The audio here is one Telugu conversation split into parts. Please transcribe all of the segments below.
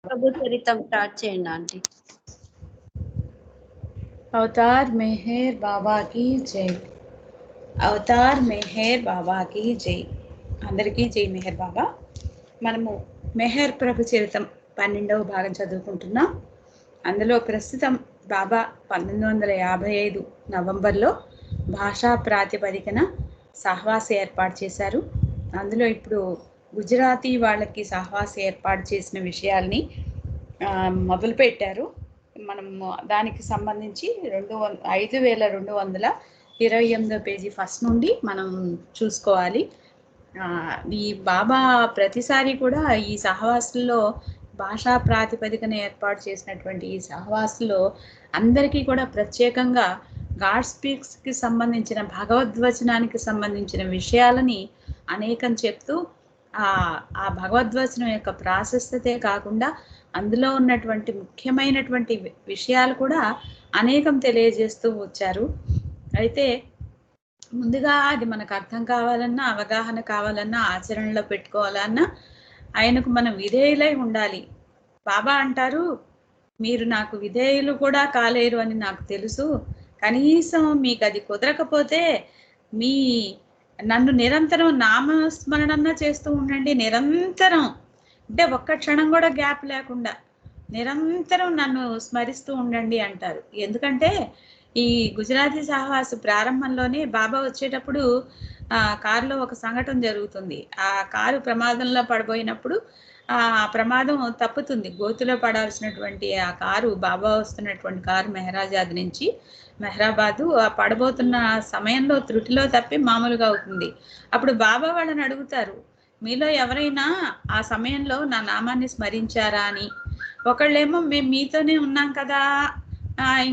ప్రభు చరితం స్టార్ట్ చేయండి ఆంటీ. అవతార్ మెహర్ బాబా की జై. అవతార్ మెహర్ బాబా की జై. అందరికీ జై మెహర్ బాబా. మనము మెహర్ ప్రభు చరితం 12వ భాగం చదువుకుంటున్నాం. అందులో ప్రస్తుతం బాబా 1955 నవంబర్లో భాషా ప్రాతిపదికన సహవాస ఏర్పాటు చేశారు. అందులో ఇప్పుడు గుజరాతీ వాళ్ళకి సహవాస ఏర్పాటు చేసిన విషయాల్ని మొదలుపెట్టారు. మనం దానికి సంబంధించి 5228 పేజీ ఫస్ట్ నుండి మనం చూసుకోవాలి. ఈ బాబా ప్రతిసారి కూడా ఈ సహవాసుల్లో భాషా ప్రాతిపదికన ఏర్పాటు చేసినటువంటి ఈ సహవాసులో అందరికీ కూడా ప్రత్యేకంగా గాడ్ స్పీక్స్కి సంబంధించిన భగవద్వచనానికి సంబంధించిన విషయాలని అనేకం చెప్తూ ఆ భగవద్వచనం యొక్క ప్రాశస్త్యతే కాకుండా అందులో ఉన్నటువంటి ముఖ్యమైనటువంటి విషయాలు కూడా అనేకం తెలియజేస్తూ వచ్చారు. అయితే ముందుగా అది మనకు అర్థం కావాలన్నా, అవగాహన కావాలన్నా, ఆచరణలో పెట్టుకోవాలన్నా ఆయనకు మనం విధేయులై ఉండాలి. బాబా అంటారు, మీరు నాకు విధేయులు కూడా కాలేరు అని నాకు తెలుసు. కనీసం మీకు అది కుదరకపోతే నన్ను నిరంతరం నామస్మరణన్నా చేస్తూ ఉండండి. నిరంతరం అంటే ఒక్క క్షణం కూడా గ్యాప్ లేకుండా నిరంతరం నన్ను స్మరిస్తూ ఉండండి అంటారు. ఎందుకంటే ఈ గుజరాతీ సహవాసు ప్రారంభంలోనే బాబా వచ్చేటప్పుడు కారులో ఒక సంఘటన జరుగుతుంది. ఆ కారు ప్రమాదంలో పడిపోయినప్పుడు ఆ ప్రమాదం తప్పుతుంది. గోతులో పడాల్సినటువంటి ఆ కారు, బాబా వస్తున్నటువంటి కారు మెహరాజాద్ నుంచి మెహరాబాదు పడబోతున్న సమయంలో త్రుటిలో తప్పి మామూలుగా అవుతుంది. అప్పుడు బాబా వాళ్ళని అడుగుతారు, మీలో ఎవరైనా ఆ సమయంలో నా నామాన్ని స్మరించారా అని. ఒకళ్ళేమో మేము మీతోనే ఉన్నాం కదా,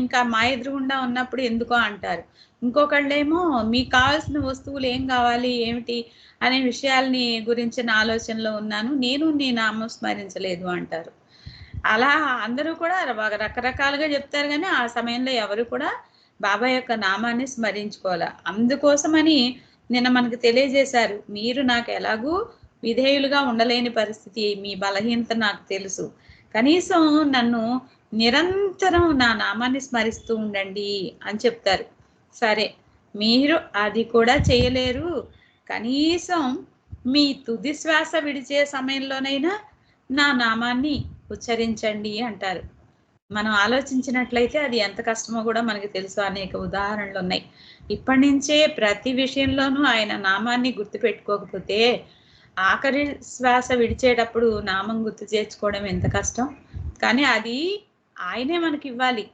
ఇంకా మా ఎదురుగుండా ఉన్నప్పుడు ఎందుకో అంటారు. ఇంకొకళ్ళేమో మీకు కావాల్సిన వస్తువులు ఏం కావాలి ఏమిటి అనే విషయాల్ని గురించిన ఆలోచనలో ఉన్నాను, నేను నీ నామం స్మరించలేదు అంటారు. అలా అందరూ కూడా రకరకాలుగా చెప్తారు, కానీ ఆ సమయంలో ఎవరు కూడా బాబా యొక్క నామాన్ని స్మరించుకోవాలి. అందుకోసమని నిన్న మనకు తెలియజేశారు, మీరు నాకు ఎలాగూ విధేయులుగా ఉండలేని పరిస్థితి, మీ బలహీనత నాకు తెలుసు, కనీసం నన్ను నిరంతరం నా నామాన్ని స్మరిస్తూ ఉండండి అని చెప్తారు. సరే, మీరు అది కూడా చేయలేరు, కనీసం మీ తుది శ్వాస విడిచే సమయంలోనైనా నా నామాన్ని ఉచ్చరించండి అంటారు. మనం ఆలోచించినట్లయితే అది ఎంత కష్టమో కూడా మనకి తెలుసు. అనేక ఉదాహరణలు ఉన్నాయి. ఇప్పటి నుంచే ప్రతి విషయంలోనూ ఆయన నామాన్ని గుర్తుపెట్టుకోకపోతే ఆఖరి శ్వాస విడిచేటప్పుడు నామం గుర్తు చేర్చుకోవడం ఎంత కష్టం. కానీ అది ఆయనే మనకి ఇవ్వాలి,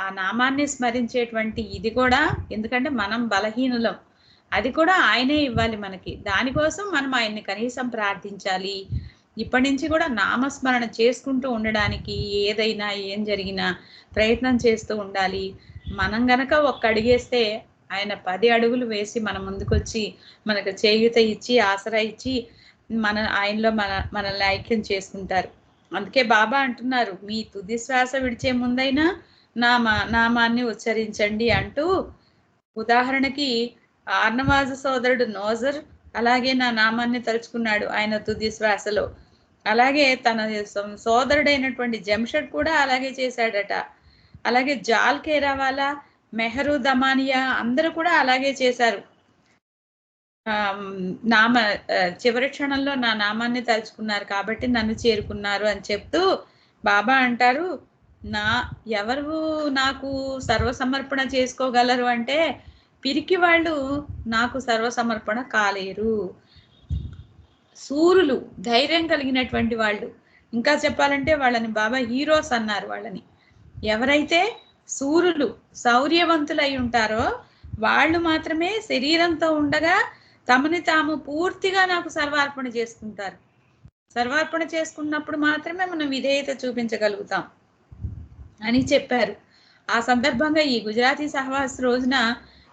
ఆ నామాన్ని స్మరించేటువంటి ఇది కూడా. ఎందుకంటే మనం బలహీనులం, అది కూడా ఆయనే ఇవ్వాలి మనకి. దానికోసం మనం ఆయన్ని కనీసం ప్రార్థించాలి. ఇప్పటి నుంచి కూడా నామస్మరణ చేసుకుంటూ ఉండడానికి, ఏదైనా ఏం జరిగినా ప్రయత్నం చేస్తూ ఉండాలి. మనం గనక ఒక్క అడిగేస్తే ఆయన 10 అడుగులు వేసి మన ముందుకొచ్చి మనకు చేయూత ఇచ్చి ఆసరా ఇచ్చి ఆయనలో మనల్ని ఐక్యం చేసుకుంటారు. అందుకే బాబా అంటున్నారు, మీ తుది శ్వాస విడిచే ముందైనా నామాన్ని ఉచ్చరించండి అంటూ, ఉదాహరణకి ఆర్నవాజు సోదరుడు నోజర్ అలాగే నా నామాన్ని తలుచుకున్నాడు ఆయన తుది శ్వాసలో. అలాగే తన సోదరుడైనటువంటి జంషెడ్ కూడా అలాగే చేశాడట. అలాగే జాల్ కేరావాలా, మెహరు దమానియా అందరూ కూడా అలాగే చేశారు. చివరి క్షణంలో నా నామాన్ని తలుచుకున్నారు కాబట్టి నన్ను చేరుకున్నారు అని చెప్తూ బాబా అంటారు, ఎవరు నాకు సర్వసమర్పణ చేసుకోగలరు అంటే పిరికి వాళ్ళు నాకు సర్వసమర్పణ కాలేరు. సూరులు, ధైర్యం కలిగినటువంటి వాళ్ళు, ఇంకా చెప్పాలంటే వాళ్ళని బాబా హీరోస్ అన్నారు. వాళ్ళని ఎవరైతే సూరులు, శౌర్యవంతులై ఉంటారో వాళ్ళు మాత్రమే శరీరంతో ఉండగా తమని తాము పూర్తిగా నాకు సర్వార్పణ చేసుకుంటారు. సర్వార్పణ చేసుకున్నప్పుడు మాత్రమే మనం విధేయత చూపించగలుగుతాం అని చెప్పారు. ఆ సందర్భంగా ఈ గుజరాతీ సహవాస రోజున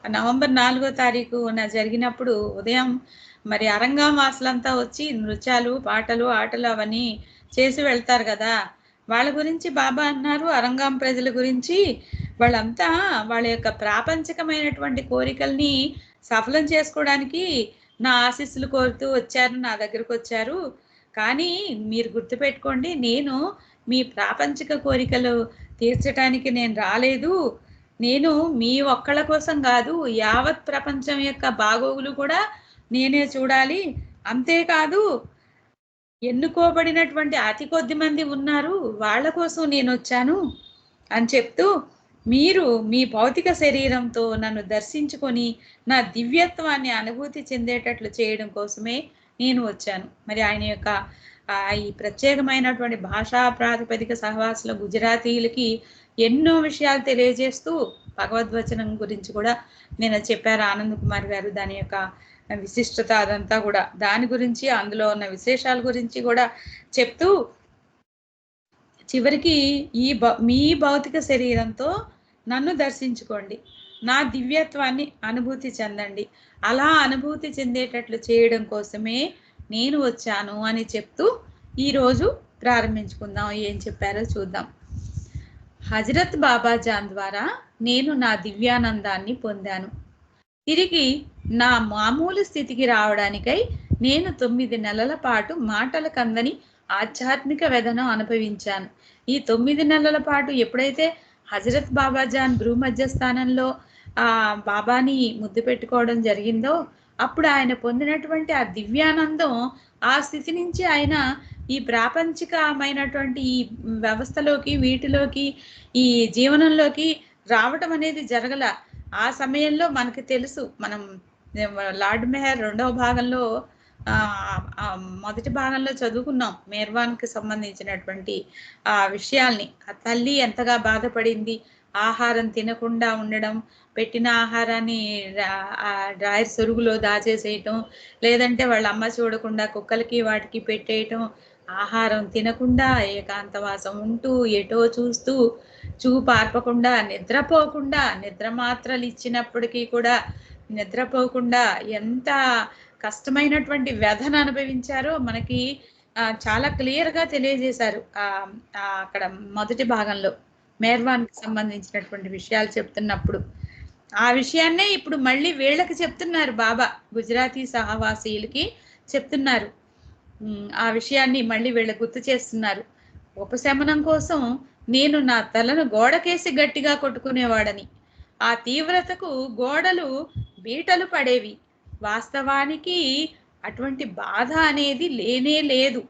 నవంబర్ 4వ తారీఖు జరిగినప్పుడు ఉదయం మరి అరంగం వాసులంతా వచ్చి నృత్యాలు, పాటలు, ఆటలు అవన్నీ చేసి వెళ్తారు కదా. వాళ్ళ గురించి బాబా అన్నారు, అరంగం ప్రజల గురించి, వాళ్ళంతా వాళ్ళ యొక్క ప్రాపంచికమైనటువంటి కోరికల్ని సఫలం చేసుకోవడానికి నా ఆశీస్సులు కోరుతూ వచ్చారు, నా దగ్గరకు వచ్చారు. కానీ మీరు గుర్తుపెట్టుకోండి, నేను మీ ప్రాపంచిక కోరికలు తీర్చడానికి నేను రాలేదు. నేను మీ ఒక్కళ్ళ కోసం కాదు, యావత్ ప్రపంచం యొక్క బాగోగులు కూడా నేనే చూడాలి. అంతేకాదు, ఎన్నుకోబడినటువంటి అతి కొద్ది మంది ఉన్నారు, వాళ్ళ కోసం నేను వచ్చాను అని చెప్తూ, మీరు మీ భౌతిక శరీరంతో నన్ను దర్శించుకొని నా దివ్యత్వాన్ని అనుభూతి చెందేటట్లు చేయడం కోసమే నేను వచ్చాను. మరి ఆయన యొక్క ఈ ప్రత్యేకమైనటువంటి భాషా ప్రాతిపదిక సహవాసుల గుజరాతీలకి ఎన్నో విషయాలు తెలియజేస్తూ భగవద్వచనం గురించి కూడా నేను చెప్పారు ఆనంద్ కుమార్ గారు. దాని యొక్క విశిష్టత అదంతా కూడా, దాని గురించి, అందులో ఉన్న విశేషాల గురించి కూడా చెప్తూ, చివరికి మీ భౌతిక శరీరంతో నన్ను దర్శించుకోండి, నా దివ్యత్వాన్ని అనుభూతి చెందండి, అలా అనుభూతి చెందేటట్లు చేయడం కోసమే నేను వచ్చాను అని చెప్తూ ఈరోజు ప్రారంభించుకుందాం. ఏం చెప్పారో చూద్దాం. హజరత్ బాబాజాన్ ద్వారా నేను నా దివ్యానందాన్ని పొందాను. తిరిగి నా మామూలు స్థితికి రావడానికై నేను 9 నెలల పాటు మాటల కందని ఆధ్యాత్మిక వ్యధను అనుభవించాను. ఈ 9 నెలల పాటు ఎప్పుడైతే హజరత్ బాబాజాన్ భూమధ్య స్థానంలో బాబాని ముద్దు పెట్టుకోవడం జరిగిందో, అప్పుడు ఆయన పొందినటువంటి ఆ దివ్యానందం, ఆ స్థితి నుంచి ఆయన ఈ ప్రాపంచికమైనటువంటి ఈ వ్యవస్థలోకి, వీటిలోకి, ఈ జీవనంలోకి రావటం అనేది జరగల. ఆ సమయంలో మనకి తెలుసు, మనం లార్డ్ మెహర్ 2వ భాగంలో మొదటి భాగంలో చదువుకున్నాం మేర్వాన్కి సంబంధించినటువంటి ఆ విషయాల్ని. ఆ తల్లి ఎంతగా బాధపడింది, ఆహారం తినకుండా ఉండడం, పెట్టిన ఆహారాన్ని డ్రాయర్ సొరుగులో దాచేసేయటం, లేదంటే వాళ్ళ అమ్మ చూడకుండా కుక్కలకి వాటికి పెట్టేయటం, ఆహారం తినకుండా ఏకాంతవాసం ఉంటూ ఎటో చూస్తూ, చూపు ఆర్పకుండా, నిద్రపోకుండా, నిద్ర మాత్రలు ఇచ్చినప్పటికీ కూడా నిద్రపోకుండా ఎంత కష్టమైనటువంటి వ్యధను అనుభవించారో మనకి చాలా క్లియర్గా తెలియజేశారు అక్కడ మొదటి భాగంలో మేర్వాన్కి సంబంధించినటువంటి విషయాలు చెప్తున్నప్పుడు. ఆ విషయాన్నే ఇప్పుడు మళ్ళీ వీళ్ళకి చెప్తున్నారు బాబా, గుజరాతీ సహవాసీలకి చెప్తున్నారు. ఆ విషయాన్ని మళ్ళీ వీళ్ళకి గుర్తు చేస్తున్నారు. ఉపశమనం కోసం నేను నా తలను గోడకేసి గట్టిగా కొట్టుకునేవాడని, ఆ తీవ్రతకు గోడలు బీటలు పడేవి. వాస్తవానికి అటువంటి బాధ అనేది లేనే లేదు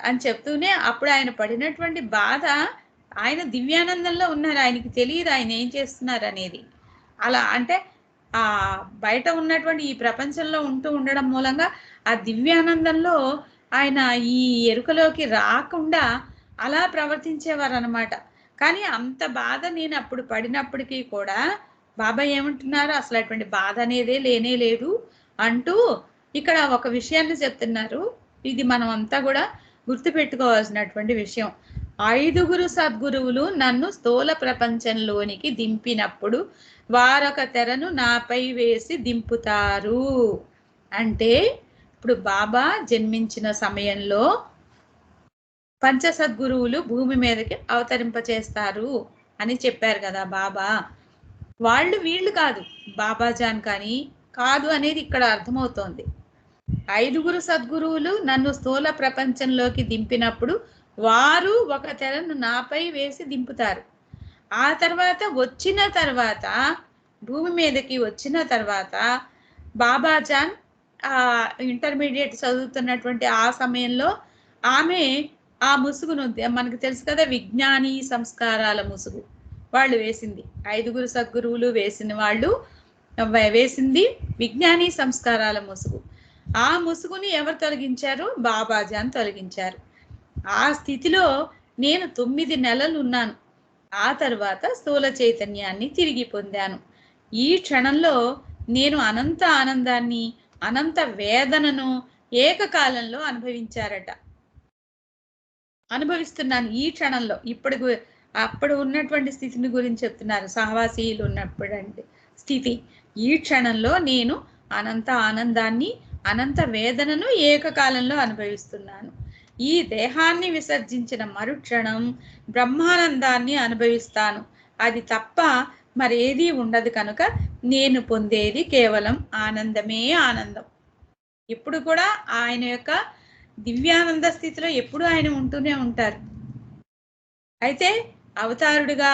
అని చెప్తూనే, అప్పుడు ఆయన పడినటువంటి బాధ, ఆయన దివ్యానందంలో ఉన్నారు, ఆయనకి తెలియదు ఆయన ఏం చేస్తున్నారు అనేది. అలా అంటే ఆ బయట ఉన్నటువంటి ఈ ప్రపంచంలో ఉంటూ ఉండడం మూలంగా ఆ దివ్యానందంలో ఆయన ఈ ఎరుకలోకి రాకుండా అలా ప్రవర్తించేవారు అన్నమాట. కానీ అంత బాధ నేను అప్పుడు పడినప్పటికీ కూడా బాబా ఏమంటున్నారు, అసలు అటువంటి బాధ అనేదే లేనే లేదు అంటూ ఇక్కడ ఒక విషయాన్ని చెప్తున్నారు. ఇది మనం అంతా కూడా గుర్తుపెట్టుకోవాల్సినటువంటి విషయం. 5 సద్గురువులు నన్ను స్థూల ప్రపంచంలోనికి దింపినప్పుడు వారొక తెరను నాపై వేసి దింపుతారు. అంటే ఇప్పుడు బాబా జన్మించిన సమయంలో పంచసద్గురువులు భూమి మీదకి అవతరింపచేస్తారు అని చెప్పారు కదా బాబా. వాళ్ళు వీళ్ళు కాదు, బాబాజాన్ కానీ కాదు అనేది ఇక్కడ అర్థమవుతోంది. 5 సద్గురువులు నన్ను స్థూల ప్రపంచంలోకి దింపినప్పుడు వారు ఒక తెరను నాపై వేసి దింపుతారు. ఆ తర్వాత భూమి మీదకి వచ్చిన తర్వాత బాబాజాన్ ఇంటర్మీడియట్ చదువుతున్నటువంటి ఆ సమయంలో ఆమె ఆ ముసుగును, మనకు తెలుసు కదా, విజ్ఞాని సంస్కారాల ముసుగు వాళ్ళు వేసింది. 5 సద్గురువులు వేసింది విజ్ఞాని సంస్కారాల ముసుగు. ఆ ముసుగుని ఎవరు తొలగించారు? బాబాజాన్ తొలగించారు. ఆ స్థితిలో నేను 9 నెలలు ఉన్నాను. ఆ తర్వాత స్థూల చైతన్యాన్ని తిరిగి పొందాను. ఈ క్షణంలో నేను అనంత ఆనందాన్ని, అనంత వేదనను ఏకకాలంలో అనుభవిస్తున్నాను ఈ క్షణంలో. అప్పుడు ఉన్నటువంటి స్థితిని గురించి చెప్తున్నారు, సహవాసీలు ఉన్నప్పుడు స్థితి. ఈ క్షణంలో నేను అనంత ఆనందాన్ని, అనంత వేదనను ఏకకాలంలో అనుభవిస్తున్నాను. ఈ దేహాన్ని విసర్జించిన మరుక్షణం బ్రహ్మానందాన్ని అనుభవిస్తాను. అది తప్ప మరేదీ ఉండదు కనుక నేను పొందేది కేవలం ఆనందమే ఆనందం. ఎప్పుడు కూడా ఆయన యొక్క దివ్యానంద స్థితిలో ఎప్పుడు ఆయన ఉంటూనే ఉంటారు. అయితే అవతారుడిగా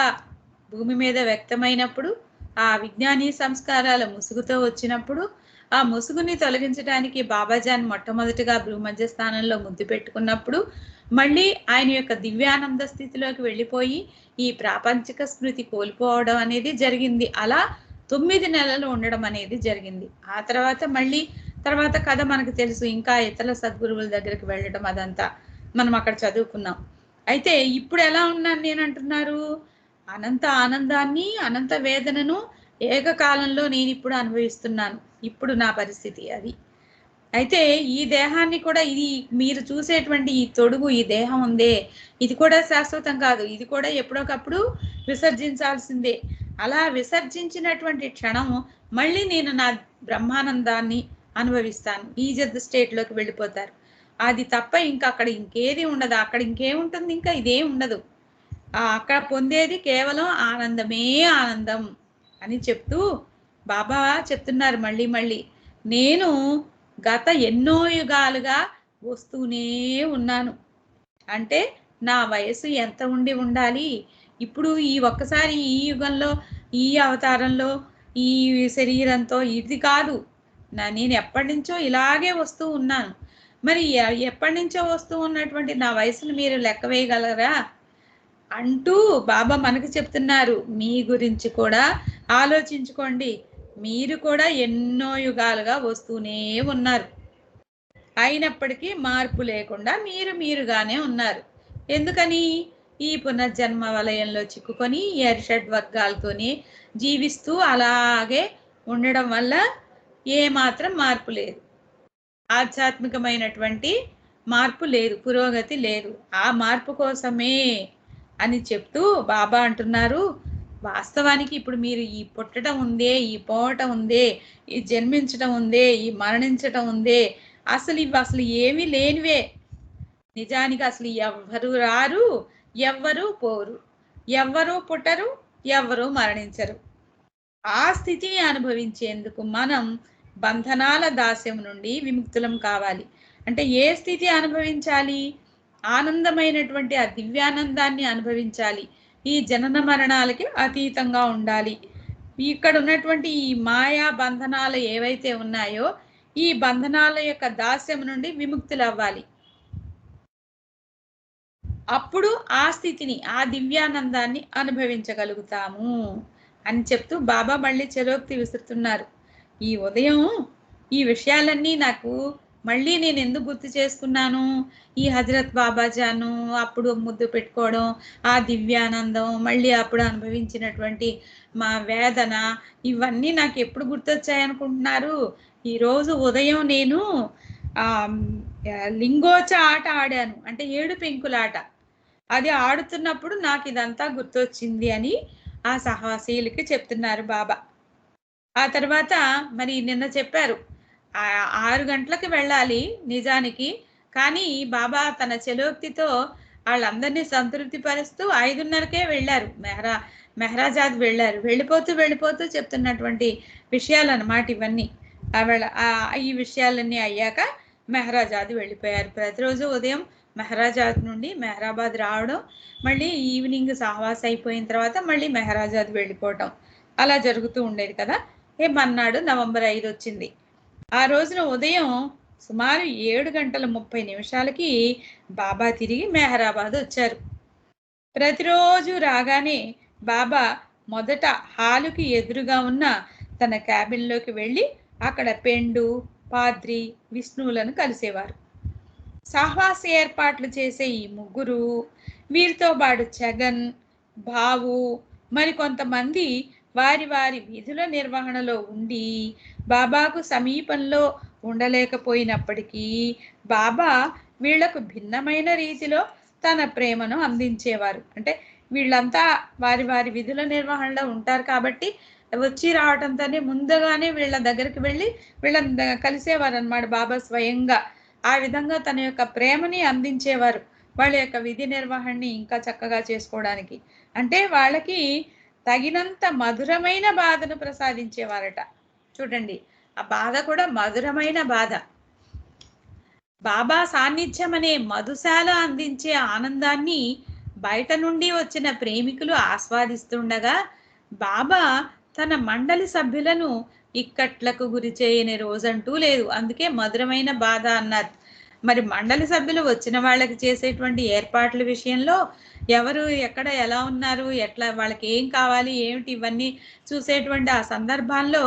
భూమి మీద వ్యక్తమైనప్పుడు ఆ విజ్ఞాని సంస్కారాల ముసుగుతో వచ్చినప్పుడు ఆ ముసుగుని తొలగించడానికి బాబాజాన్ మొట్టమొదటిగా భూమధ్య స్థానంలో ముద్దు పెట్టుకున్నప్పుడు మళ్ళీ ఆయన యొక్క దివ్యానంద స్థితిలోకి వెళ్ళిపోయి ఈ ప్రాపంచిక స్మృతి కోల్పోవడం అనేది జరిగింది. అలా 9 నెలలు ఉండడం అనేది జరిగింది. ఆ తర్వాత కథ మనకు తెలుసు. ఇంకా ఇతర సద్గురువుల దగ్గరికి వెళ్ళడం అదంతా మనం అక్కడ చదువుకున్నాం. అయితే ఇప్పుడు ఎలా ఉన్నాను నేను అంటున్నారు? అనంత ఆనందాన్ని, అనంత వేదనను ఏకకాలంలో నేను ఇప్పుడు అనుభవిస్తున్నాను. ఇప్పుడు నా పరిస్థితి అది. అయితే ఈ దేహాన్ని కూడా, ఇది మీరు చూసేటువంటి ఈ తొడుగు, ఈ దేహం ఉందే, ఇది కూడా శాశ్వతం కాదు. ఇది కూడా ఎప్పుడొకప్పుడు విసర్జించాల్సిందే. అలా విసర్జించినటువంటి క్షణం మళ్ళీ నేను నా బ్రహ్మానందాన్ని అనుభవిస్తాను. ఈ జద్ స్టేట్లోకి వెళ్ళిపోతారు. అది తప్ప ఇంకా అక్కడ ఇంకేది ఉండదు. అక్కడ ఇంకేముంటుంది? ఇంకా ఇదేం ఉండదు. అక్కడ పొందేది కేవలం ఆనందమే ఆనందం అని చెప్తూ బాబా చెప్తున్నారు మళ్ళీ మళ్ళీ, నేను గత ఎన్నో యుగాలుగా వస్తూనే ఉన్నాను. అంటే నా వయసు ఎంత ఉండి ఉండాలి? ఇప్పుడు ఈ ఒక్కసారి ఈ యుగంలో, ఈ అవతారంలో, ఈ శరీరంతో ఇది కాదు. నేను ఎప్పటి నుంచో ఇలాగే వస్తూ ఉన్నాను. మరి ఎప్పటి నుంచో వస్తూ ఉన్నటువంటి నా వయసును మీరు లెక్క వేయగలరా అంటూ బాబా మనకు చెప్తున్నారు. మీ గురించి కూడా ఆలోచించుకోండి. మీరు కూడా ఎన్నో యుగాలుగా వస్తూనే ఉన్నారు. అయినప్పటికీ మార్పు లేకుండా మీరుగానే ఉన్నారు. ఎందుకని? ఈ పునర్జన్మ వలయంలో చిక్కుకొని షడ్ వర్గాలతోనే జీవిస్తూ అలాగే ఉండడం వల్ల ఏమాత్రం మార్పు లేదు. ఆధ్యాత్మికమైనటువంటి మార్పు లేదు, పురోగతి లేదు. ఆ మార్పు కోసమే అని చెప్తూ బాబా అంటున్నారు, వాస్తవానికి ఇప్పుడు మీరు ఈ పుట్టడం ఉందే, ఈ పోవటం ఉందే, ఈ జన్మించటం ఉందే, ఈ మరణించటం ఉందే, అసలు ఏమీ లేనివే. నిజానికి అసలు ఎవ్వరు రారు, ఎవ్వరు పోరు, ఎవ్వరు పుట్టరు, ఎవ్వరు మరణించరు. ఆ స్థితిని అనుభవించేందుకు మనం బంధనాల దాస్యం నుండి విముక్తులం కావాలి. అంటే ఏ స్థితి అనుభవించాలి? ఆనందమైనటువంటి ఆ దివ్యానందాన్ని అనుభవించాలి. ఈ జనన మరణాలకి అతీతంగా ఉండాలి. ఇక్కడ ఉన్నటువంటి ఈ మాయా బంధనాలు ఏవైతే ఉన్నాయో ఈ బంధనాల యొక్క దాస్యం నుండి విముక్తులు అవ్వాలి. అప్పుడు ఆ స్థితిని, ఆ దివ్యానందాన్ని అనుభవించగలుగుతాము అని చెప్తూ బాబా మళ్ళీ చలోక్తి విసురుతున్నారు. ఈ ఉదయం ఈ విషయాలన్నీ నాకు మళ్ళీ నేను ఎందుకు గుర్తు చేసుకున్నాను? ఈ హజరత్ బాబాజాను అప్పుడు ముద్దు పెట్టుకోవడం, ఆ దివ్యానందం, మళ్ళీ అప్పుడు అనుభవించినటువంటి మా వేదన, ఇవన్నీ నాకు ఎప్పుడు గుర్తొచ్చాయనుకుంటున్నారు? ఈరోజు ఉదయం నేను లింగోచ ఆట ఆడాను. అంటే 7 పెంకులాట. అది ఆడుతున్నప్పుడు నాకు ఇదంతా గుర్తొచ్చింది అని ఆ సహవాసీలకి చెప్తున్నారు బాబా. ఆ తర్వాత మరి నిన్న చెప్పారు 6 గంటలకు వెళ్ళాలి నిజానికి. కానీ బాబా తన చలోక్తితో వాళ్ళందరినీ సంతృప్తి పరుస్తూ 5:30కే వెళ్ళారు. మెహరాజాద్ వెళ్ళారు. వెళ్ళిపోతూ చెప్తున్నటువంటి విషయాలు అన్నమాట ఇవన్నీ. ఈ విషయాలన్నీ అయ్యాక మెహరాజాద్ వెళ్ళిపోయారు. ప్రతిరోజు ఉదయం మెహరాజాద్ నుండి మెహరాబాద్ రావడం, మళ్ళీ ఈవినింగ్ సహవాస అయిపోయిన తర్వాత మళ్ళీ మెహరాజాద్ వెళ్ళిపోవటం, అలా జరుగుతూ ఉండేది కదా. మర్నాడు నవంబర్ 5 వచ్చింది. ఆ రోజున ఉదయం సుమారు 7:30 బాబా తిరిగి మెహరాబాద్ వచ్చారు. ప్రతిరోజు రాగానే బాబా మొదట హాలుకి ఎదురుగా ఉన్న తన క్యాబిన్లోకి వెళ్ళి అక్కడ పెండు, పాద్రి, విష్ణువులను కలిసేవారు. సహవాస ఏర్పాట్లు చేసే ఈ ముగ్గురు, వీరితో పాటు జగన్, బావు, మరికొంతమంది వారి విధుల నిర్వహణలో ఉండి బాబాకు సమీపంలో ఉండలేకపోయినప్పటికీ బాబా వీళ్లకు భిన్నమైన రీతిలో తన ప్రేమను అందించేవారు. అంటే వీళ్ళంతా వారి విధుల నిర్వహణలో ఉంటారు కాబట్టి వచ్చి రావడంతోనే ముందుగానే వీళ్ళ దగ్గరికి వెళ్ళి వీళ్ళని కలిసేవారు అన్నమాట బాబా స్వయంగా. ఆ విధంగా తన యొక్క ప్రేమని అందించేవారు వాళ్ళ యొక్క విధి నిర్వహణని ఇంకా చక్కగా చేసుకోవడానికి. అంటే వాళ్ళకి తగినంత మధురమైన బాధను ప్రసాదించేవారట. చూడండి, ఆ బాధ కూడా మధురమైన బాధ. బాబా సాన్నిధ్యం అనే మధుశాల అందించే ఆనందాన్ని బయట నుండి వచ్చిన ప్రేమికులు ఆస్వాదిస్తుండగా బాబా తన మండలి సభ్యులను ఇక్కట్లకు గురి చేయని రోజంటూ లేదు. అందుకే మధురమైన బాధ అన్నారు. మరి మండలి సభ్యులు వచ్చిన వాళ్ళకి చేసేటువంటి ఏర్పాట్ల విషయంలో ఎవరు ఎక్కడ ఎలా ఉన్నారు, ఎట్లా వాళ్ళకి ఏం కావాలి ఏమిటి ఇవన్నీ చూసేటువంటి ఆ సందర్భాల్లో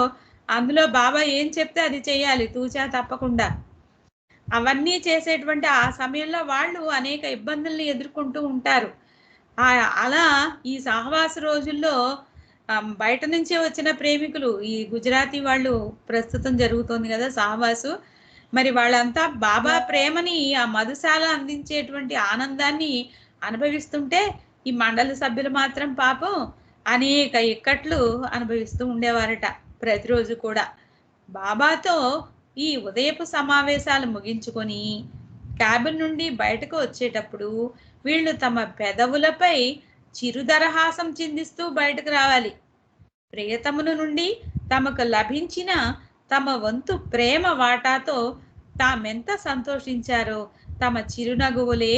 అందులో బాబా ఏం చెప్తే అది చేయాలి తూచా తప్పకుండా. అవన్నీ చేసేటువంటి ఆ సమయంలో వాళ్ళు అనేక ఇబ్బందుల్ని ఎదుర్కొంటూ ఉంటారు. అలా ఈ సహవాస రోజుల్లో బయట నుంచే వచ్చిన ప్రేమికులు, ఈ గుజరాతీ వాళ్ళు ప్రస్తుతం జరుగుతోంది కదా సహవాసు, మరి వాళ్ళంతా బాబా ప్రేమని ఆ మధుశాల అందించేటువంటి ఆనందాన్ని అనుభవిస్తుంటే ఈ మండలి సభ్యులు మాత్రం పాపం అనేక ఇక్కట్లు అనుభవిస్తూ ఉండేవారట ప్రతిరోజు కూడా. బాబాతో ఈ ఉదయపు సమావేశాలు ముగించుకొని క్యాబిన్ నుండి బయటకు వచ్చేటప్పుడు వీళ్ళు తమ పెదవులపై చిరుదరహాసం చిందిస్తూ బయటకు రావాలి. ప్రియతమును నుండి తమకు లభించిన తమ వంతు ప్రేమ వాటాతో తామెంత సంతోషించారో తమ చిరునగువులే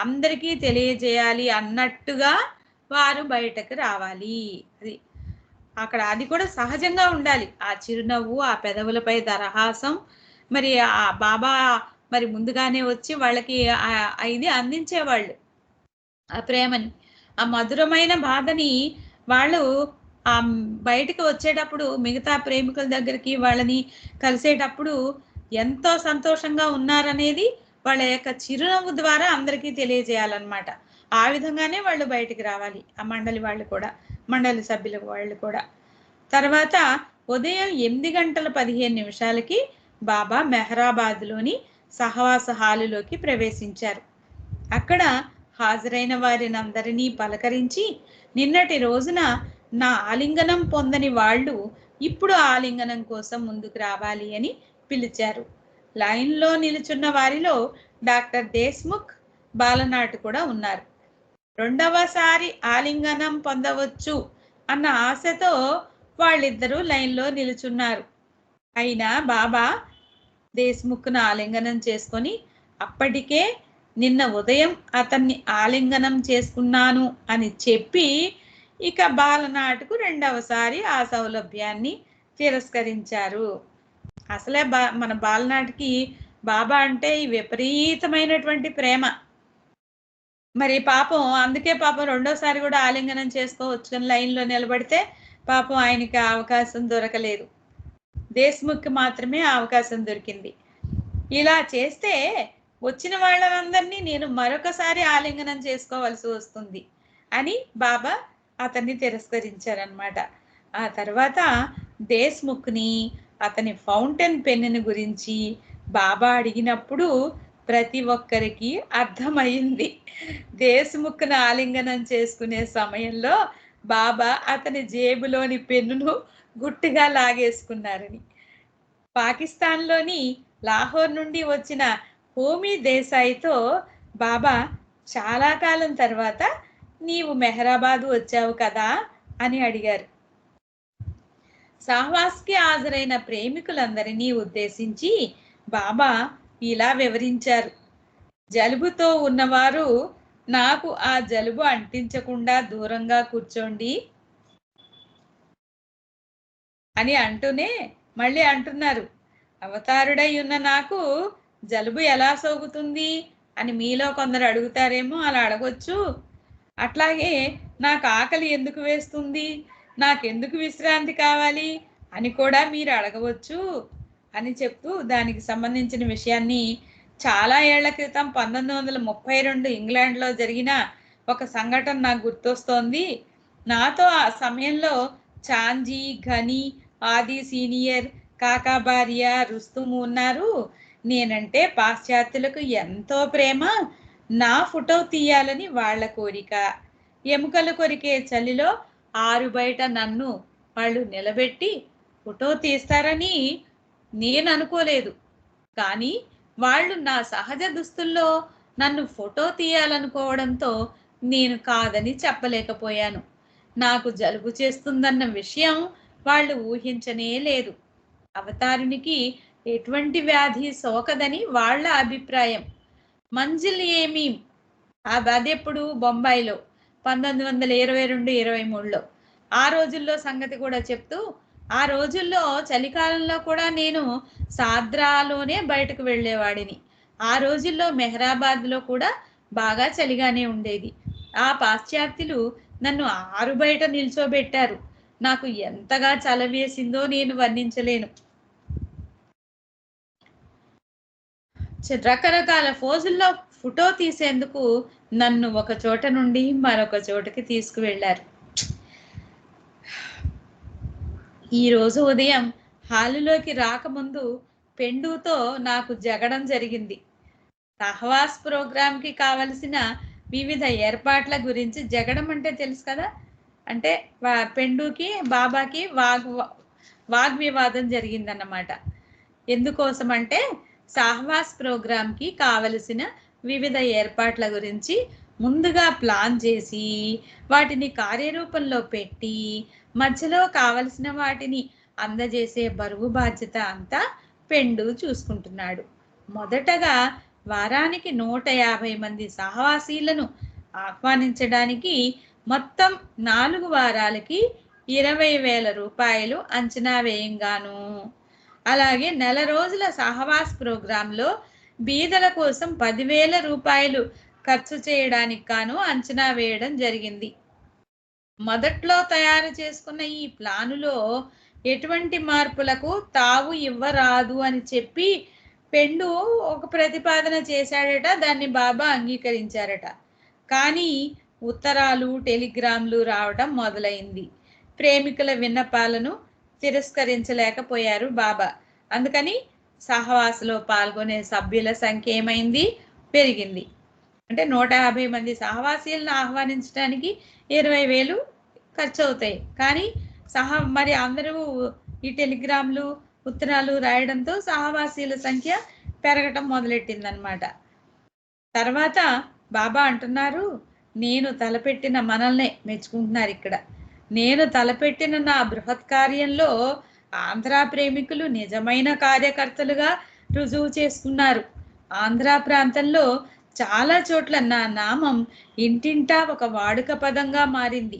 అందరికీ తెలియజేయాలి అన్నట్టుగా వారు బయటకు రావాలి. అది అక్కడ అది కూడా సహజంగా ఉండాలి. ఆ చిరునవ్వు, ఆ పెదవులపై దరహాసం. మరి ఆ బాబా మరి ముందుగానే వచ్చి వాళ్ళకి ఇది అందించేవాళ్ళు ఆ ప్రేమని, ఆ మధురమైన బాధని వాళ్ళు ఆ బయటకు వచ్చేటప్పుడు మిగతా ప్రేమికుల దగ్గరికి వాళ్ళని కలిసేటప్పుడు ఎంతో సంతోషంగా ఉన్నారనేది వాళ్ళ యొక్క చిరునవ్వు ద్వారా అందరికీ తెలియజేయాలన్నమాట. ఆ విధంగానే వాళ్ళు బయటికి రావాలి, ఆ మండలి వాళ్ళు కూడా, మండలి సభ్యుల వాళ్ళు కూడా. తర్వాత ఉదయం 8:15 బాబా మెహరాబాద్లోని సహవాస హాలులోకి ప్రవేశించారు. అక్కడ హాజరైన వారిని అందరినీ పలకరించి నిన్నటి రోజున నా ఆలింగనం పొందని వాళ్ళు ఇప్పుడు ఆలింగనం కోసం ముందుకు రావాలి అని పిలిచారు. లైన్లో నిలుచున్న వారిలో డాక్టర్ దేశ్ముఖ్, బాలనాట్ కూడా ఉన్నారు. రెండవసారి ఆలింగనం పొందవచ్చు అన్న ఆశతో వాళ్ళిద్దరూ లైన్లో నిలుచున్నారు. అయినా బాబా దేశ్ముఖ్ను ఆలింగనం చేసుకొని అప్పటికే నిన్న ఉదయం అతన్ని ఆలింగనం చేసుకున్నాను అని చెప్పి ఇక బాలనాటుకు రెండవసారి ఆ సౌలభ్యాన్ని తిరస్కరించారు. అసలే మన బాలనాటికి బాబా అంటే విపరీతమైనటువంటి ప్రేమ. మరి పాపం అందుకే పాపం రెండోసారి కూడా ఆలింగనం చేసుకోవచ్చు లైన్లో నిలబడితే పాపం ఆయనకి అవకాశం దొరకలేదు. దేశ్ముఖ్కి మాత్రమే అవకాశం దొరికింది. ఇలా చేస్తే వచ్చిన వాళ్ళందరినీ నేను మరొకసారి ఆలింగనం చేసుకోవాల్సి వస్తుంది అని బాబా అతన్ని తిరస్కరించారనమాట. ఆ తర్వాత దేశ్ముఖ్ని అతని ఫౌంటైన్ పెన్నుని గురించి బాబా అడిగినప్పుడు ప్రతి ఒక్కరికి అర్థమైంది. దేశ్ముఖ్ను ఆలింగనం చేసుకునే సమయంలో బాబా అతని జేబులోని పెన్నును గుట్టుగా లాగేసుకున్నారని. పాకిస్తాన్లోని లాహోర్ నుండి వచ్చిన హోమీ దేశాయితో బాబా చాలా కాలం తర్వాత నీవు మెహరాబాదు వచ్చావు కదా అని అడిగారు. సహవాస్కి హాజరైన ప్రేమికులందరినీ ఉద్దేశించి బాబా ఇలా వివరించారు. జలుబుతో ఉన్నవారు నాకు ఆ జలుబు అంటించకుండా దూరంగా కూర్చోండి అని అంటూనే మళ్ళీ అంటున్నారు, అవతారుడై ఉన్న నాకు జలుబు ఎలా సోకుతుంది అని మీలో కొందరు అడుగుతారేమో, అలా అడగొచ్చు. అట్లాగే నాకు ఆకలి ఎందుకు వేస్తుంది, నాకెందుకు విశ్రాంతి కావాలి అని కూడా మీరు అడగవచ్చు అని చెప్తూ దానికి సంబంధించిన విషయాన్ని చాలా ఏళ్ల క్రితం 1932 ఇంగ్లాండ్లో జరిగిన ఒక సంఘటన నాకు గుర్తొస్తోంది. నాతో ఆ సమయంలో చాంజీ, ఘనీ, ఆది సీనియర్, కాకాబారియా, రుస్తుము ఉన్నారు. నేనంటే పాశ్చాత్యులకు ఎంతో ప్రేమ. నా ఫోటో తీయాలని వాళ్ళ కోరిక. ఎముకలు కొరికే చలిలో ఆరు బయట నన్ను వాళ్ళు నిలబెట్టి ఫోటో తీస్తారని నేను అనుకోలేదు. కానీ వాళ్ళు నా సహజ దుస్తుల్లో నన్ను ఫోటో తీయాలనుకోవడంతో నేను కాదని చెప్పలేకపోయాను. నాకు జలుబు చేస్తుందన్న విషయం వాళ్ళు ఊహించనే లేదు. అవతారునికి ఎటువంటి వ్యాధి సోకదని వాళ్ళ అభిప్రాయం. మంజిల్ ఏమీ అదెప్పుడు బొంబాయిలో 1922-23లో ఆ రోజుల్లో సంగతి కూడా చెప్తూ, ఆ రోజుల్లో చలికాలంలో కూడా నేను సాద్రాలోనే బయటకు వెళ్ళేవాడిని. ఆ రోజుల్లో మెహరాబాద్లో కూడా బాగా చలిగానే ఉండేది. ఆ పాశ్చాత్యులు నన్ను ఆరు బయట నిల్చోబెట్టారు. నాకు ఎంతగా చలవేసిందో నేను వర్ణించలేను. రకరకాల ఫోజుల్లో ఫోటో తీసేందుకు నన్ను ఒక చోట నుండి మరొక చోటకి తీసుకువెళ్ళారు. ఈరోజు ఉదయం హాలులోకి రాకముందు పెండుతో నాకు జగడం జరిగింది. సహవాస్ ప్రోగ్రాంకి కావలసిన వివిధ ఏర్పాట్ల గురించి జగడం అంటే తెలుసు కదా, అంటే పెండుకి బాబాకి వాగ్వివాదం జరిగిందన్నమాట. ఎందుకోసం అంటే సహవాస్ ప్రోగ్రాంకి కావలసిన వివిధ ఏర్పాట్ల గురించి ముందుగా ప్లాన్ చేసి వాటిని కార్యరూపంలో పెట్టి మధ్యలో కావలసిన వాటిని అందజేసే బరువు బాధ్యత అంతా పెండు చూసుకుంటున్నాడు. మొదటగా వారానికి 150 మంది సహవాసీలను ఆహ్వానించడానికి మొత్తం 4 వారాలకి 20,000 రూపాయలు అంచనా వేయంగాను, అలాగే నెల రోజుల సహవాస్ ప్రోగ్రాంలో బీదల కోసం 10,000 రూపాయలు ఖర్చు చేయడానికి గాను అంచనా వేయడం జరిగింది. మొదట్లో తయారు చేసుకున్న ఈ ప్లానులో ఎటువంటి మార్పులకు తావు ఇవ్వరాదు అని చెప్పి పెండు ఒక ప్రతిపాదన చేశాడట. దాన్ని బాబా అంగీకరించారట. కానీ ఉత్తరాలు టెలిగ్రామ్లు రావడం మొదలైంది. ప్రేమికుల విన్నపాలను తిరస్కరించలేకపోయారు బాబా. అందుకని సహవాసలో పాల్గొనే సభ్యుల సంఖ్య ఏమైంది? పెరిగింది. అంటే 150 మంది సహవాసీలను ఆహ్వానించడానికి 20,000 ఖర్చు అవుతాయి. కానీ మరి అందరూ ఈ టెలిగ్రామ్లు ఉత్తరాలు రాయడంతో సహవాసీల సంఖ్య పెరగటం మొదలెట్టిందనమాట. తర్వాత బాబా అంటున్నారు, నేను తలపెట్టిన, మనల్నే మెచ్చుకుంటున్నారు ఇక్కడ, నేను తలపెట్టిన నా బృహత్ కార్యంలో ఆంధ్ర ప్రేమికులు నిజమైన కార్యకర్తలుగా రుజువు చేసుకున్నారు. ఆంధ్ర ప్రాంతంలో చాలా చోట్ల నా నామం ఇంటింటా ఒక వాడుక పదంగా మారింది.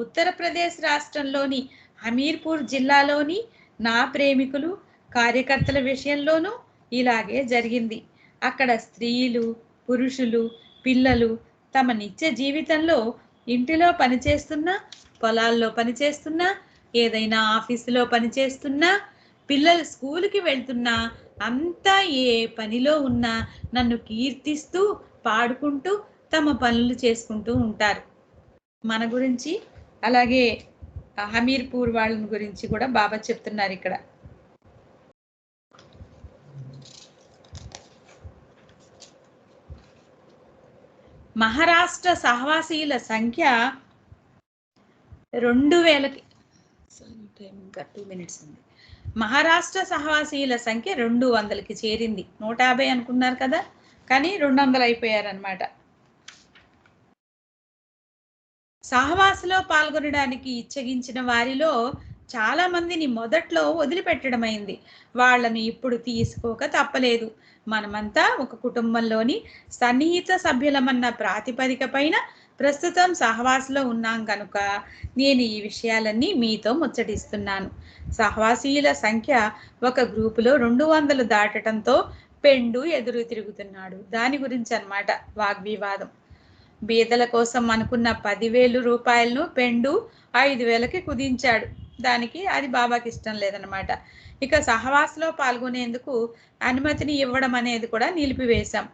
ఉత్తరప్రదేశ్ రాష్ట్రంలోని హమీర్పూర్ జిల్లాలోని నా ప్రేమికులు కార్యకర్తల విషయంలోనూ ఇలాగే జరిగింది. అక్కడ స్త్రీలు, పురుషులు, పిల్లలు తమ నిత్య జీవితంలో ఇంటిలో పనిచేస్తున్నా, పొలాల్లో పనిచేస్తున్నా, ఏదైనా ఆఫీసులో పనిచేస్తున్నా, పిల్లలు స్కూల్కి వెళ్తున్నా, అంతా ఏ పనిలో ఉన్నా నన్ను కీర్తిస్తూ పాడుకుంటూ తమ పనులు చేసుకుంటూ ఉంటారు. మన గురించి అలాగే హమీర్పూర్ వాళ్ళ గురించి కూడా బాబా చెప్తున్నారు ఇక్కడ. మహారాష్ట్ర సహవాసీల సంఖ్య 2,000కి, ఇంకా 2 minutes ఉంది. మహారాష్ట్ర సహవాసీల సంఖ్య 200కి చేరింది. 150 అనుకున్నారు కదా, కానీ 200 అయిపోయారనమాట. సహవాసలో పాల్గొనడానికి ఇచ్చగించిన వారిలో చాలా మందిని మొదట్లో వదిలిపెట్టడమైంది. వాళ్ళని ఇప్పుడు తీసుకోక తప్పలేదు. మనమంతా ఒక కుటుంబంలోని సన్నిహిత సభ్యులమన్న ప్రాతిపదిక పైన ప్రస్తుతం సహవాసలో ఉన్నాం కనుక నేను ఈ విషయాలన్నీ మీతో ముచ్చటిస్తున్నాను. సహవాసీల సంఖ్య ఒక గ్రూపులో 200 దాటడంతో పెండు ఎదురు తిరుగుతున్నాడు. దాని గురించి అన్నమాట వాగ్వివాదం. బీదల కోసం అనుకున్న 10,000 రూపాయలను పెండు 5,000కి కుదించాడు. దానికి అది బాబాకి ఇష్టం లేదనమాట. ఇక సహవాసలో పాల్గొనేందుకు అనుమతిని ఇవ్వడం అనేది కూడా నిలిపివేశాం.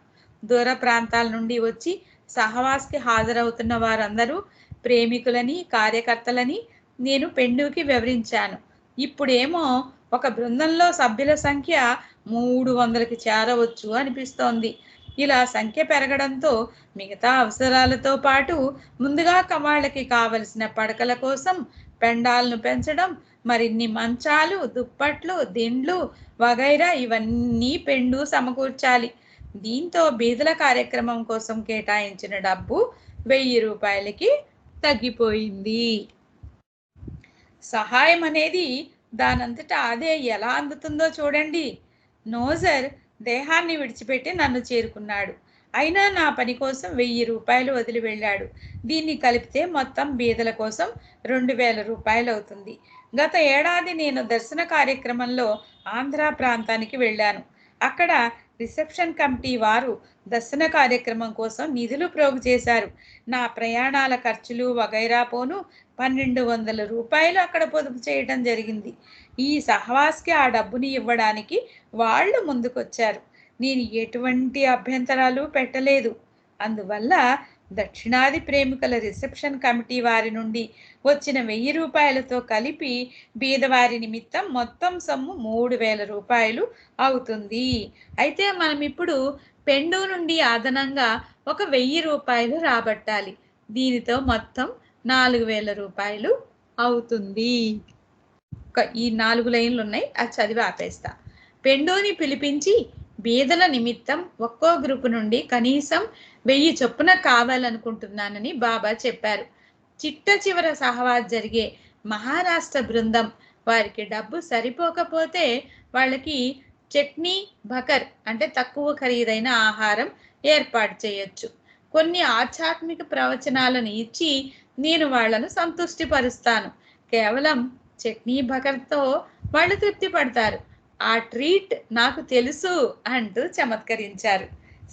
దూర ప్రాంతాల నుండి వచ్చి సహవాస్కి హాజరవుతున్న వారందరూ ప్రేమికులని, కార్యకర్తలని నేను పెండుకి వివరించాను. ఇప్పుడేమో ఒక బృందంలో సభ్యుల సంఖ్య 300కి చేరవచ్చు అనిపిస్తోంది. ఇలా సంఖ్య పెరగడంతో మిగతా అవసరాలతో పాటు ముందుగా వాళ్ళకి కావలసిన పడకల కోసం పెండాలను పెంచడం, మరిన్ని మంచాలు, దుప్పట్లు, దిండ్లు వగైరా ఇవన్నీ పెండు సమకూర్చాలి. దీంతో బీదల కార్యక్రమం కోసం కేటాయించిన డబ్బు 1,000 రూపాయలకి తగ్గిపోయింది. సహాయం అనేది దానంతటా అదే ఎలా అందుతుందో చూడండి. నోజర్ దేహాన్ని విడిచిపెట్టి నన్ను చేరుకున్నాడు. అయినా నా పని కోసం 1000 రూపాయలు వదిలి వెళ్ళాడు. దీన్ని కలిపితే మొత్తం బీదల కోసం 2000 రూపాయలు అవుతుంది. గత ఏడాది నేను దర్శన కార్యక్రమంలో ఆంధ్ర ప్రాంతానికి వెళ్ళాను. అక్కడ రిసెప్షన్ కమిటీ వారు దర్శన కార్యక్రమం కోసం నిధులు ప్రోగు చేశారు. నా ప్రయాణాల ఖర్చులు వగైరా పోను 1200 రూపాయలు అక్కడ పొదుపు చేయడం జరిగింది. ఈ సహవాస్కి ఆ డబ్బుని ఇవ్వడానికి వాళ్ళు ముందుకొచ్చారు. నేను ఎటువంటి అభ్యంతరాలు పెట్టలేదు. అందువల్ల దక్షిణాది ప్రేమికుల రిసెప్షన్ కమిటీ వారి నుండి వచ్చిన 1000 రూపాయలతో కలిపి బీదవారి నిమిత్తం మొత్తం సొమ్ము 3000 రూపాయలు అవుతుంది. అయితే మనం ఇప్పుడు పెండు నుండి అదనంగా ఒక 1000 రూపాయలు రాబట్టాలి. దీనితో మొత్తం 4000 రూపాయలు అవుతుంది. ఈ 4 లైన్లు ఉన్నాయి, అది చదివి ఆపేస్తా. పెండుని పిలిపించి బీదల నిమిత్తం ఒక్కో గ్రూపు నుండి కనీసం 1000 చొప్పున కావాలనుకుంటున్నానని బాబా చెప్పారు. చిట్ట చివర సహవాస్ జరిగే మహారాష్ట్ర బృందం వారికి డబ్బు సరిపోకపోతే వాళ్ళకి చట్నీ బకర్ అంటే తక్కువ ఖరీదైన ఆహారం ఏర్పాటు చేయొచ్చు. కొన్ని ఆధ్యాత్మిక ప్రవచనాలను ఇచ్చి నేను వాళ్లను సంతృష్టి పరుస్తాను. కేవలం చట్నీ బకర్తో వాళ్ళు తృప్తి పడతారు. ఆ ట్రీట్ నాకు తెలుసు అంటూ చమత్కరించారు.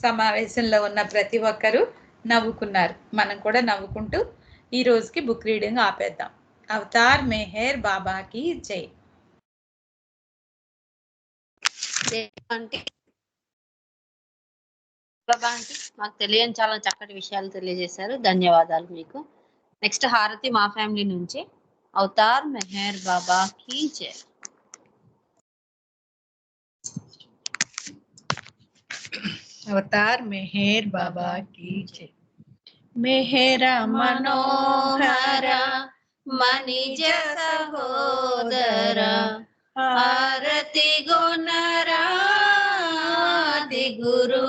సమావేశంలో ఉన్న ప్రతి ఒక్కరూ నవ్వుకున్నారు. మనం కూడా నవ్వుకుంటూ ఈ రోజుకి బుక్ రీడింగ్ ఆపేద్దాం. అవతార్ మెహర్ బాబాకి జై. బాబా ఆంటీ మాకు తెలియని చాలా చక్కటి విషయాలు తెలియజేశారు. ధన్యవాదాలు మీకు. నెక్స్ట్ హారతి మా ఫ్యామిలీ నుంచి. అవతార్ మెహర్ బాబాకి జై. अवतार मेहर बाबा की जय। मेहरा मनोहर मनिज सहोदर आरती गुणरादि गुरु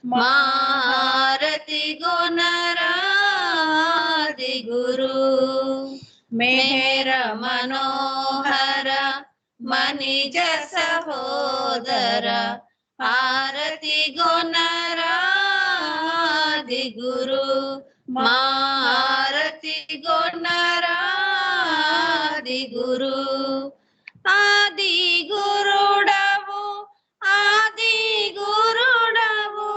मारती गुणरादि गुरु मेहरा मनोहर मनिज सहोदर आरती गुणरादि गुरु मारती गुणरादि गुरु आदि गुरुडवु आदि गुरुडवु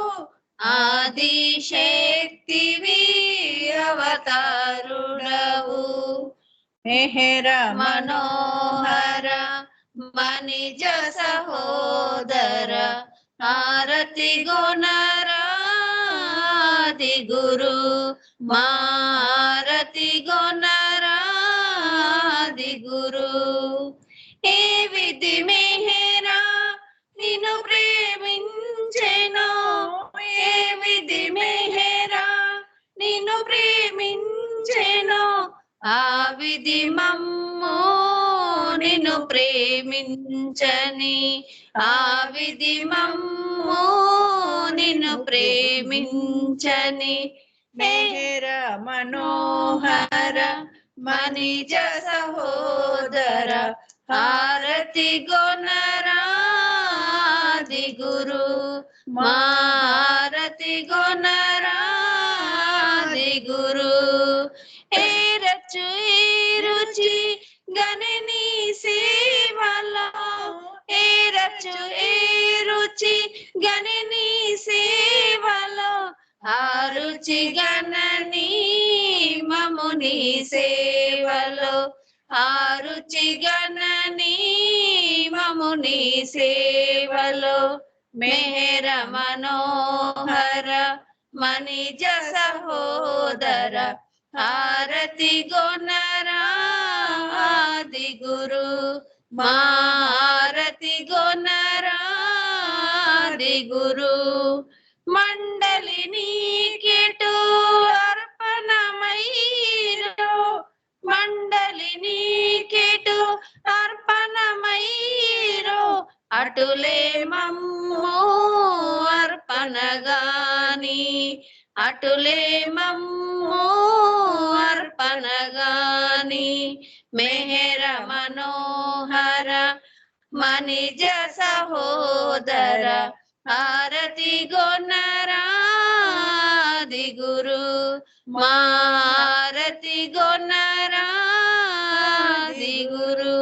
आदि शक्तिवि अवतारुडवु मेहर मनोहर मनिज सहोदर आरती गुणरादि गुरु मारती गुणरादि गुरु ए विधि मेहरा निनु प्रेमिंచెను ఏ విధి మెహరా నిన్ను ప్రేమించెను ఆ విధి మమ్ము నిన్ను ప్రేమించని ఆ విధి మమ్ము నిన్ను ప్రేమించని मेहर मनोहर మనిజ సహోదర హారతి గుణరాది గురు మారతి గుణరాది గురు ఏ రచు ఏ రుచి గణని సేవలో ఏ రచు ఏ రుచి గణని సేవలో ఆ రుచి గణని మముని సేవలో ఆ రుచి గణని మముని సేవలో మెహర మనోహర మనిజ సహోదర ఆరతి గుణరాది గురు మారతి గుణరాది గురు మండలిని కేటు అర్పణమైరో మండలిని కేటు అర్పణమైరో అటులే మమ్ము అర్పణగాని అటులే మమ్ము అర్పణగాని మెహర మనోహర మనిజ సహోదర హారతి గొన్నరాది గురు మారతి గొన్నరాది గురు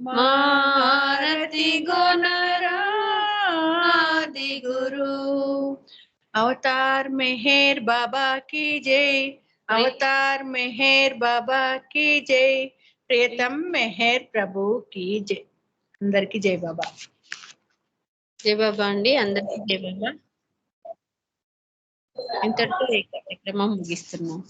మారతి గొన్నరాది గురు अवतार मेहर बाबा की जय अवतार मेहर बाबा की जय प्रियतम मेहर प्रभु की जय అందరికి జై బాబా జై బాబా అండి. అందరికీ జై బాబా. ఇంతటితో ఈ కార్యక్రమం ముగిస్తున్నాం.